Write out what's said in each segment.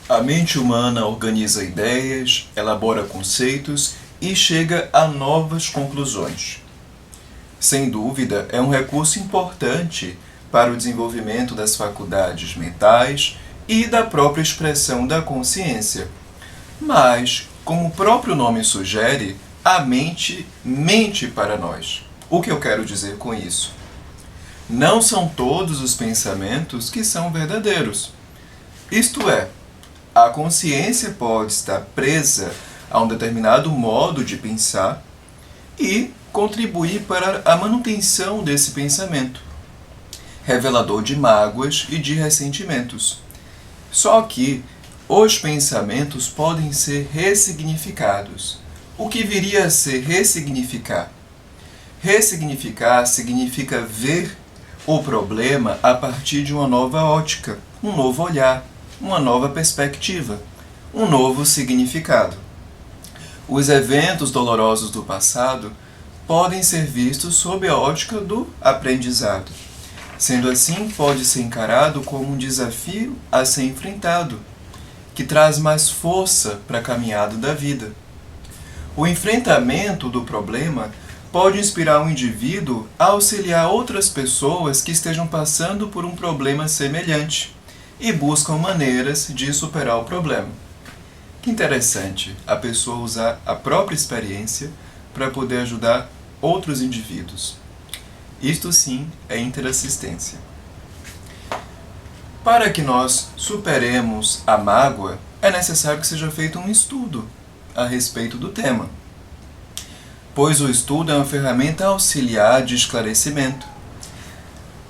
A mente humana organiza ideias, elabora conceitos e chega a novas conclusões. Sem dúvida, é um recurso importante para o desenvolvimento das faculdades mentais e da própria expressão da consciência. Mas, como o próprio nome sugere, a mente mente para nós. O que eu quero dizer com isso? Não são todos os pensamentos que são verdadeiros. Isto é, a consciência pode estar presa a um determinado modo de pensar e contribuir para a manutenção desse pensamento, revelador de mágoas e de ressentimentos. Só que os pensamentos podem ser ressignificados. O que viria a ser ressignificar? Ressignificar significa ver o problema a partir de uma nova ótica, um novo olhar, uma nova perspectiva, um novo significado. Os eventos dolorosos do passado podem ser vistos sob a ótica do aprendizado. Sendo assim, pode ser encarado como um desafio a ser enfrentado, que traz mais força para a caminhada da vida. O enfrentamento do problema pode inspirar um indivíduo a auxiliar outras pessoas que estejam passando por um problema semelhante e buscam maneiras de superar o problema. Que interessante a pessoa usar a própria experiência para poder ajudar outros indivíduos. Isto sim é interassistência. Para que nós superemos a mágoa, é necessário que seja feito um estudo a respeito do tema, pois o estudo é uma ferramenta auxiliar de esclarecimento.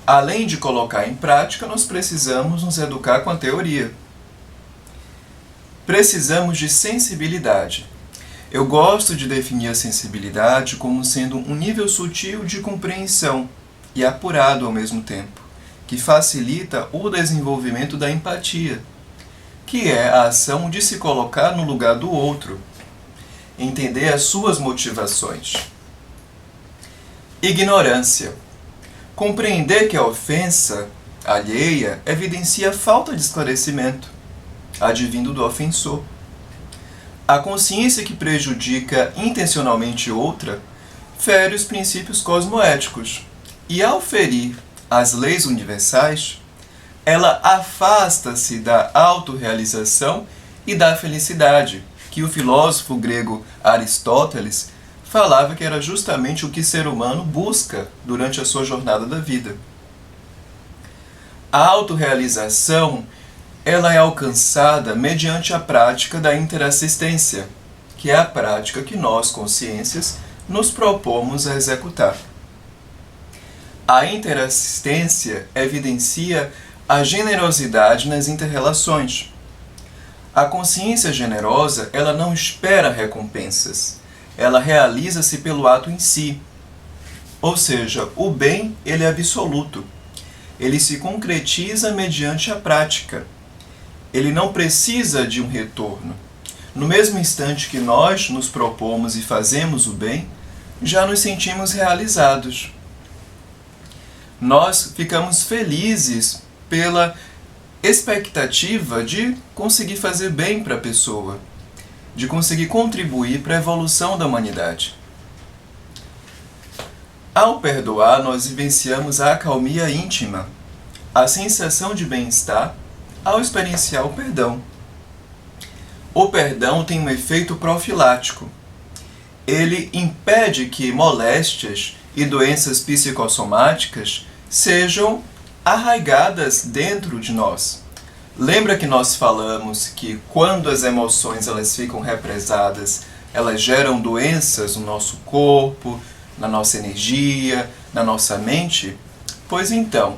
Além de colocar em prática, nós precisamos nos educar com a teoria. Precisamos de sensibilidade. Eu gosto de definir a sensibilidade como sendo um nível sutil de compreensão e apurado ao mesmo tempo, que facilita o desenvolvimento da empatia, que é a ação de se colocar no lugar do outro, entender as suas motivações. Ignorância. Compreender que a ofensa alheia evidencia a falta de esclarecimento, advindo do ofensor. A consciência que prejudica intencionalmente outra fere os princípios cosmoéticos, e ao ferir as leis universais, ela afasta-se da autorrealização e da felicidade, que o filósofo grego Aristóteles falava que era justamente o que o ser humano busca durante a sua jornada da vida. A autorrealização ela é alcançada mediante a prática da interassistência, que é a prática que nós, consciências, nos propomos a executar. A interassistência evidencia a generosidade nas interrelações. A consciência generosa, ela não espera recompensas. Ela realiza-se pelo ato em si. Ou seja, o bem, ele é absoluto. Ele se concretiza mediante a prática. Ele não precisa de um retorno. No mesmo instante que nós nos propomos e fazemos o bem, já nos sentimos realizados. Nós ficamos felizes pela expectativa de conseguir fazer bem para a pessoa, de conseguir contribuir para a evolução da humanidade. Ao perdoar, nós vivenciamos a acalmia íntima, a sensação de bem-estar ao experienciar o perdão. O perdão tem um efeito profilático. Ele impede que moléstias e doenças psicossomáticas sejam arraigadas dentro de nós. Lembra que nós falamos que quando as emoções elas ficam represadas, elas geram doenças no nosso corpo, na nossa energia, na nossa mente? Pois então,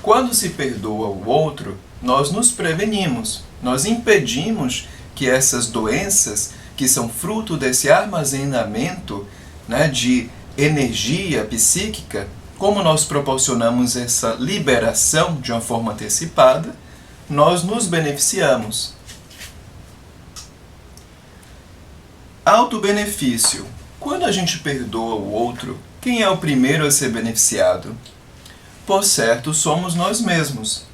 quando se perdoa o outro, nós nos prevenimos, nós impedimos que essas doenças, que são fruto desse armazenamento, de energia psíquica, como nós proporcionamos essa liberação de uma forma antecipada, nós nos beneficiamos. Autobenefício. Quando a gente perdoa o outro, quem é o primeiro a ser beneficiado? Por certo, somos nós mesmos.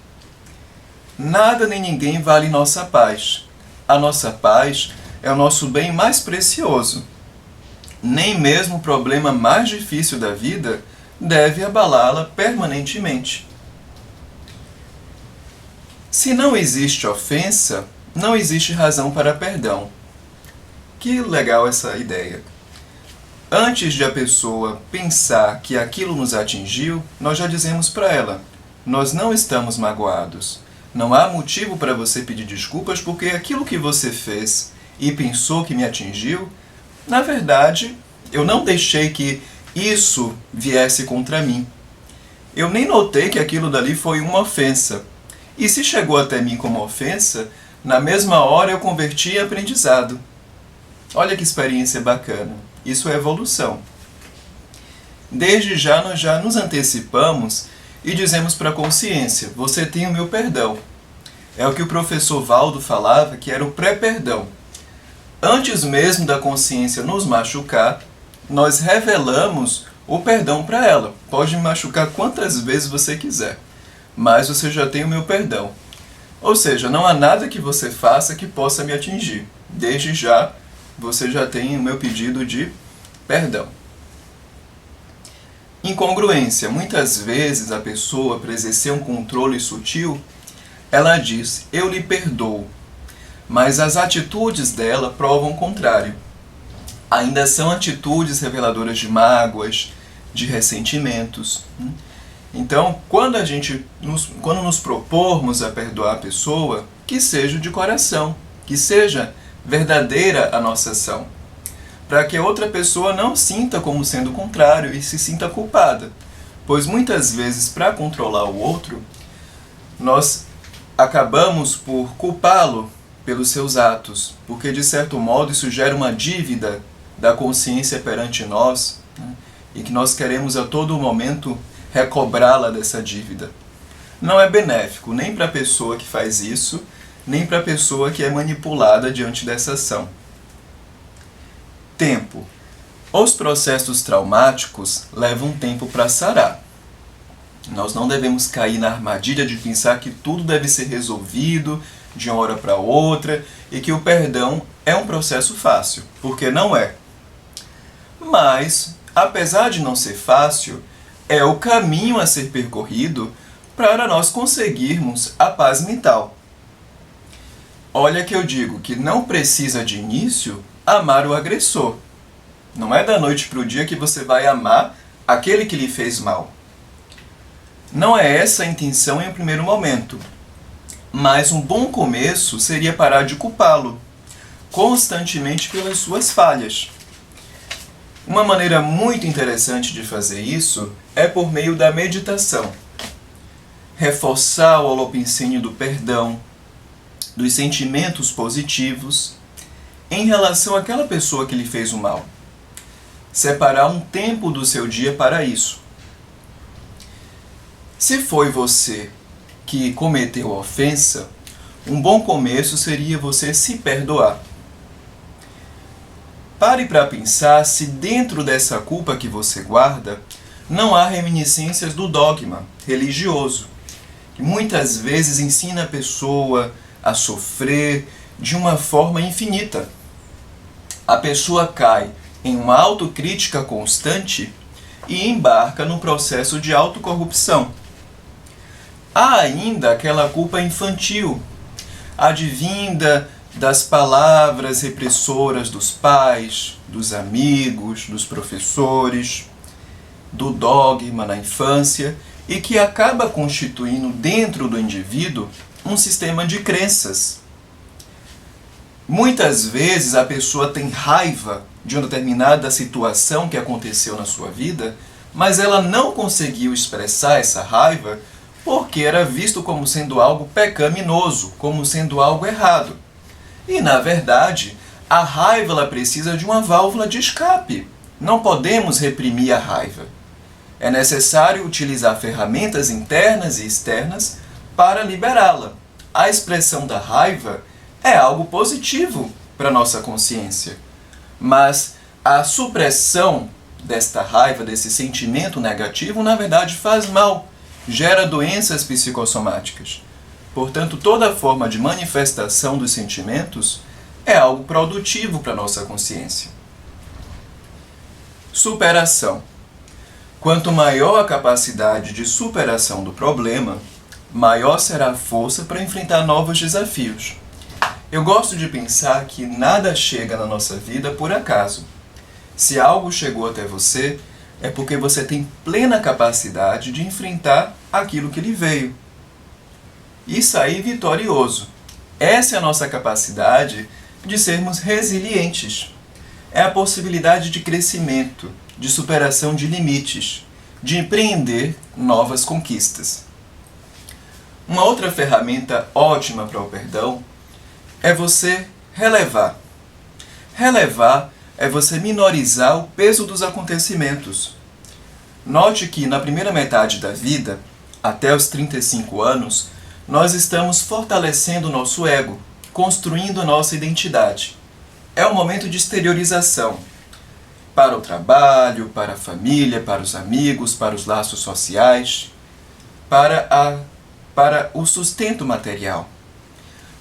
Nada nem ninguém vale nossa paz. A nossa paz é o nosso bem mais precioso. Nem mesmo o problema mais difícil da vida deve abalá-la permanentemente. Se não existe ofensa, não existe razão para perdão. Que legal essa ideia. Antes de a pessoa pensar que aquilo nos atingiu, nós já dizemos para ela: nós não estamos magoados. Não há motivo para você pedir desculpas porque aquilo que você fez e pensou que me atingiu, na verdade, eu não deixei que isso viesse contra mim. Eu nem notei que aquilo dali foi uma ofensa. E se chegou até mim como ofensa, na mesma hora eu converti em aprendizado. Olha que experiência bacana. Isso é evolução. Desde já nós já nos antecipamos e dizemos para a consciência: você tem o meu perdão. É o que o professor Valdo falava, que era o pré-perdão. Antes mesmo da consciência nos machucar, nós revelamos o perdão para ela. Pode me machucar quantas vezes você quiser, mas você já tem o meu perdão. Ou seja, não há nada que você faça que possa me atingir. Desde já, você já tem o meu pedido de perdão. Incongruência. Muitas vezes a pessoa, para exercer um controle sutil, ela diz: eu lhe perdoo, mas as atitudes dela provam o contrário. Ainda são atitudes reveladoras de mágoas, de ressentimentos. Então, quando nos propormos a perdoar a pessoa, que seja de coração, que seja verdadeira a nossa ação, para que a outra pessoa não sinta como sendo o contrário e se sinta culpada. Pois muitas vezes, para controlar o outro, nós acabamos por culpá-lo pelos seus atos, porque de certo modo isso gera uma dívida da consciência perante nós, né? E que nós queremos a todo momento recobrá-la dessa dívida. Não é benéfico nem para a pessoa que faz isso, nem para a pessoa que é manipulada diante dessa ação. Tempo. Os processos traumáticos levam tempo para sarar. Nós não devemos cair na armadilha de pensar que tudo deve ser resolvido de uma hora para outra e que o perdão é um processo fácil, porque não é. Mas, apesar de não ser fácil, é o caminho a ser percorrido para nós conseguirmos a paz mental. Olha que eu digo que não precisa de início amar o agressor. Não é da noite para o dia que você vai amar aquele que lhe fez mal. Não é essa a intenção em um primeiro momento. Mas um bom começo seria parar de culpá-lo constantemente pelas suas falhas. Uma maneira muito interessante de fazer isso é por meio da meditação. Reforçar o holopensene do perdão, dos sentimentos positivos, em relação àquela pessoa que lhe fez o mal. Separar um tempo do seu dia para isso. Se foi você que cometeu a ofensa, um bom começo seria você se perdoar. Pare para pensar se dentro dessa culpa que você guarda não há reminiscências do dogma religioso, que muitas vezes ensina a pessoa a sofrer de uma forma infinita. A pessoa cai em uma autocrítica constante e embarca num processo de autocorrupção. Há ainda aquela culpa infantil, advinda das palavras repressoras dos pais, dos amigos, dos professores, do dogma na infância, e que acaba constituindo dentro do indivíduo um sistema de crenças. Muitas vezes a pessoa tem raiva de uma determinada situação que aconteceu na sua vida, mas ela não conseguiu expressar essa raiva porque era visto como sendo algo pecaminoso, como sendo algo errado. E, na verdade, a raiva ela precisa de uma válvula de escape. Não podemos reprimir a raiva. É necessário utilizar ferramentas internas e externas para liberá-la. A expressão da raiva é algo positivo para a nossa consciência. Mas a supressão desta raiva, desse sentimento negativo, na verdade faz mal, gera doenças psicossomáticas. Portanto, toda forma de manifestação dos sentimentos é algo produtivo para a nossa consciência. Superação. Quanto maior a capacidade de superação do problema, maior será a força para enfrentar novos desafios. Eu gosto de pensar que nada chega na nossa vida por acaso. Se algo chegou até você, é porque você tem plena capacidade de enfrentar aquilo que lhe veio e sair vitorioso. Essa é a nossa capacidade de sermos resilientes. É a possibilidade de crescimento, de superação de limites, de empreender novas conquistas. Uma outra ferramenta ótima para o perdão é você relevar. Relevar é você minorizar o peso dos acontecimentos. Note que na primeira metade da vida, até os 35 anos, nós estamos fortalecendo o nosso ego, construindo nossa identidade. É um momento de exteriorização para o trabalho, para a família, para os amigos, para os laços sociais, para o sustento material.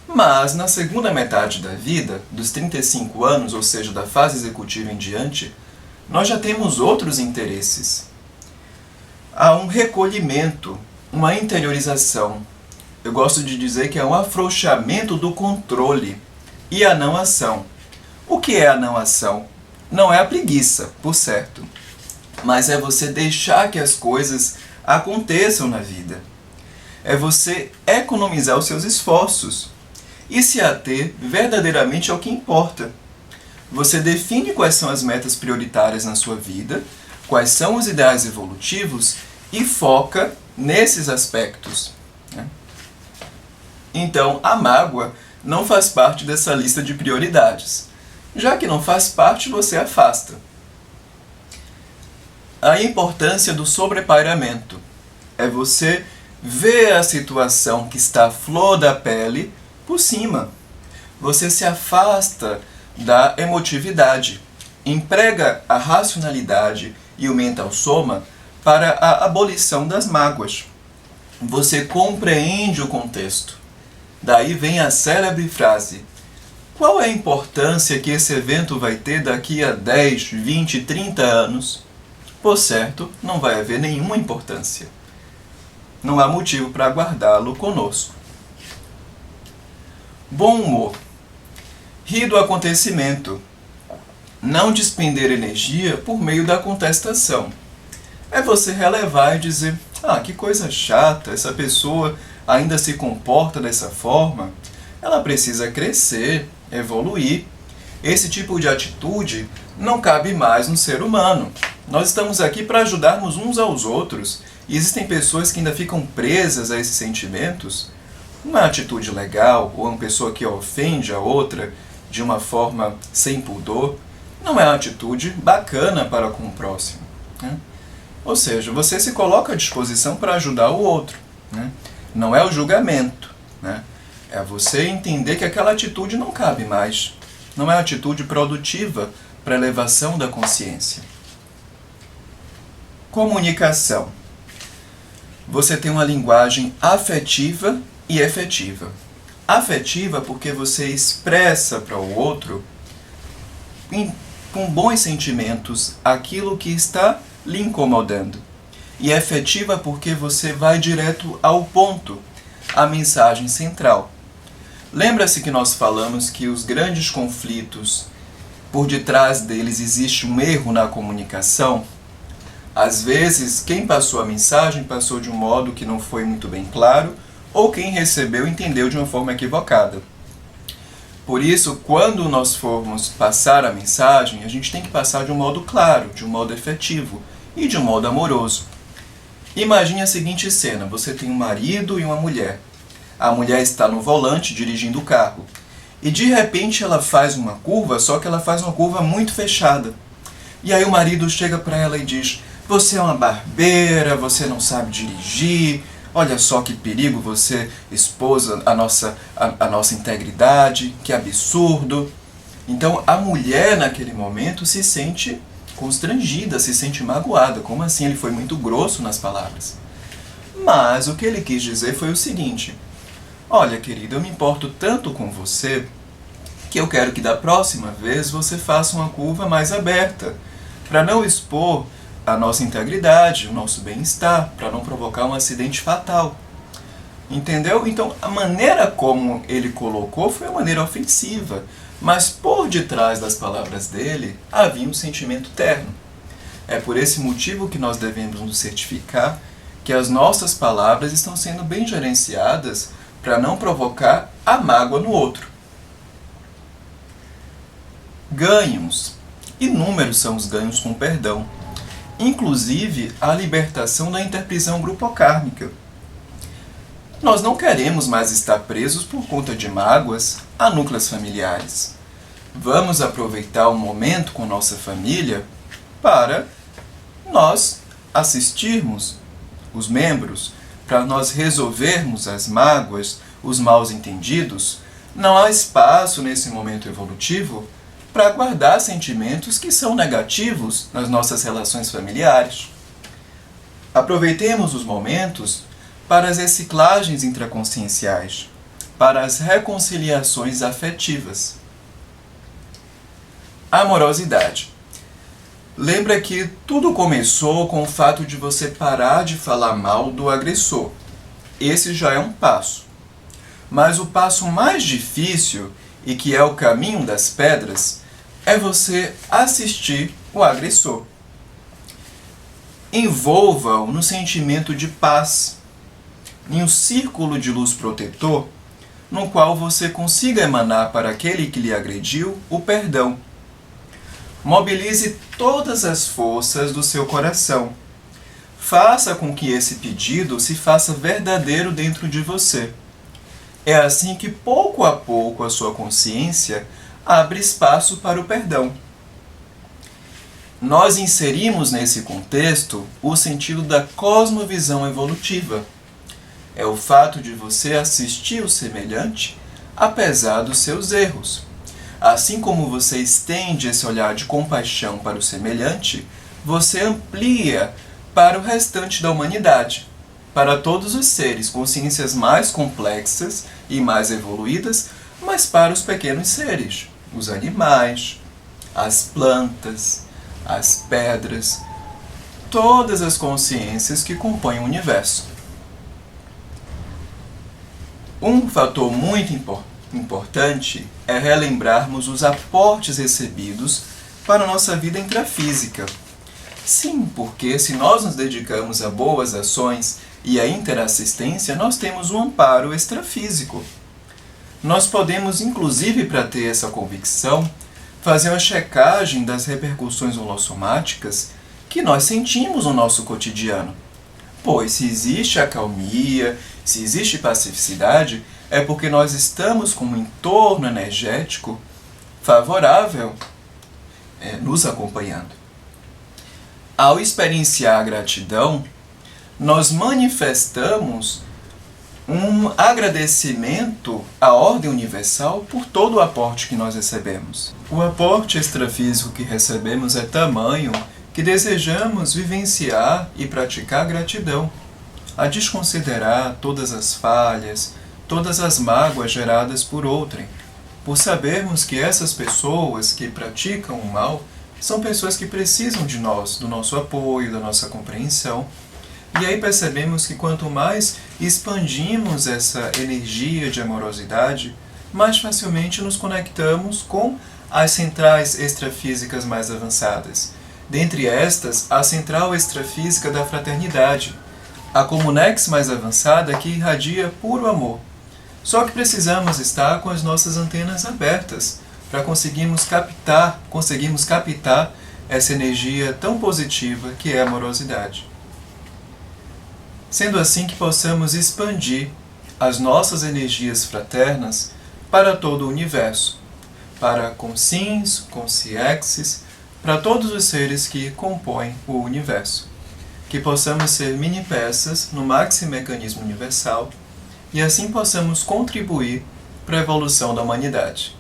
Mas na segunda metade da vida, dos 35 anos, ou seja, da fase executiva em diante, nós já temos outros interesses. Há um recolhimento, uma interiorização. Eu gosto de dizer que é um afrouxamento do controle e a não ação. O que é a não ação? Não é a preguiça, por certo, mas é você deixar que as coisas aconteçam na vida. É você economizar os seus esforços e se ater verdadeiramente ao que importa. Você define quais são as metas prioritárias na sua vida, quais são os ideais evolutivos e foca nesses aspectos. Então, a mágoa não faz parte dessa lista de prioridades. Já que não faz parte, você afasta. A importância do sobrepairamento é você ver a situação que está à flor da pele por cima. Você se afasta da emotividade, emprega a racionalidade e o mental soma para a abolição das mágoas. Você compreende o contexto. Daí vem a célebre frase: qual é a importância que esse evento vai ter daqui a 10, 20, 30 anos? Por certo, não vai haver nenhuma importância. Não há motivo para guardá-lo conosco. Bom humor. Rir do acontecimento. Não despender energia por meio da contestação. É você relevar e dizer: que coisa chata, essa pessoa ainda se comporta dessa forma. Ela precisa crescer, evoluir. Esse tipo de atitude não cabe mais no ser humano. Nós estamos aqui para ajudarmos uns aos outros. E existem pessoas que ainda ficam presas a esses sentimentos. Uma atitude legal, ou uma pessoa que ofende a outra de uma forma sem pudor, não é uma atitude bacana para com o próximo. Ou seja, você se coloca à disposição para ajudar o outro. Não é o julgamento. É você entender que aquela atitude não cabe mais. Não é uma atitude produtiva para a elevação da consciência. Comunicação. Você tem uma linguagem afetiva e efetiva. Afetiva porque você expressa para o outro, com bons sentimentos, aquilo que está lhe incomodando. E efetiva porque você vai direto ao ponto, à mensagem central. Lembra-se que nós falamos que os grandes conflitos, por detrás deles existe um erro na comunicação? Às vezes, quem passou a mensagem passou de um modo que não foi muito bem claro, ou quem recebeu entendeu de uma forma equivocada. Por isso, quando nós formos passar a mensagem, a gente tem que passar de um modo claro, de um modo efetivo e de um modo amoroso. Imagine a seguinte cena: você tem um marido e uma mulher. A mulher está no volante dirigindo o carro e de repente ela faz uma curva, só que ela faz uma curva muito fechada. E aí o marido chega para ela e diz: você é uma barbeira, você não sabe dirigir, olha só que perigo, você expôs a nossa integridade, que absurdo. Então a mulher naquele momento se sente constrangida, se sente magoada. Como assim? Ele foi muito grosso nas palavras. Mas o que ele quis dizer foi o seguinte: Olha, querida, eu me importo tanto com você que eu quero que da próxima vez você faça uma curva mais aberta, para não expor a nossa integridade, o nosso bem-estar, para não provocar um acidente fatal. Entendeu? Então, a maneira como ele colocou foi uma maneira ofensiva, mas por detrás das palavras dele havia um sentimento terno. É por esse motivo que nós devemos nos certificar que as nossas palavras estão sendo bem gerenciadas para não provocar a mágoa no outro. Ganhos. Inúmeros são os ganhos com perdão, inclusive a libertação da interprisão grupocármica. Nós não queremos mais estar presos por conta de mágoas a núcleos familiares. Vamos aproveitar o momento com nossa família para nós assistirmos os membros, para nós resolvermos as mágoas, os maus entendidos. Não há espaço nesse momento evolutivo para guardar sentimentos que são negativos nas nossas relações familiares. Aproveitemos os momentos para as reciclagens intraconscienciais, para as reconciliações afetivas. Amorosidade. Lembra que tudo começou com o fato de você parar de falar mal do agressor. Esse já é um passo. Mas o passo mais difícil, e que é o caminho das pedras, é você assistir o agressor. Envolva-o no sentimento de paz, em um círculo de luz protetor, no qual você consiga emanar para aquele que lhe agrediu o perdão. Mobilize todas as forças do seu coração. Faça com que esse pedido se faça verdadeiro dentro de você. É assim que, pouco a pouco, a sua consciência abre espaço para o perdão. Nós inserimos nesse contexto o sentido da cosmovisão evolutiva. É o fato de você assistir o semelhante, apesar dos seus erros. Assim como você estende esse olhar de compaixão para o semelhante, você amplia para o restante da humanidade, para todos os seres, consciências mais complexas e mais evoluídas, mas para os pequenos seres, os animais, as plantas, as pedras, todas as consciências que compõem o universo. Um fator muito importante é relembrarmos os aportes recebidos para a nossa vida intrafísica. Sim, porque se nós nos dedicamos a boas ações e a interassistência, nós temos um amparo extrafísico. Nós podemos, inclusive, para ter essa convicção, fazer uma checagem das repercussões holossomáticas que nós sentimos no nosso cotidiano. Pois se existe acalmia, se existe pacificidade, é porque nós estamos com um entorno energético favorável nos acompanhando. Ao experienciar a gratidão, nós manifestamos um agradecimento à ordem universal por todo o aporte que nós recebemos. O aporte extrafísico que recebemos é tamanho que desejamos vivenciar e praticar gratidão, a desconsiderar todas as falhas, todas as mágoas geradas por outrem, por sabermos que essas pessoas que praticam o mal são pessoas que precisam de nós, do nosso apoio, da nossa compreensão. E aí percebemos que quanto mais expandimos essa energia de amorosidade, mais facilmente nos conectamos com as centrais extrafísicas mais avançadas. Dentre estas, a central extrafísica da fraternidade, a Comunex mais avançada que irradia puro amor. Só que precisamos estar com as nossas antenas abertas para conseguirmos captar essa energia tão positiva que é a amorosidade. Sendo assim que possamos expandir as nossas energias fraternas para todo o universo, para consciens, consciexes, para todos os seres que compõem o universo. Que possamos ser mini-peças no maxi-mecanismo universal e assim possamos contribuir para a evolução da humanidade.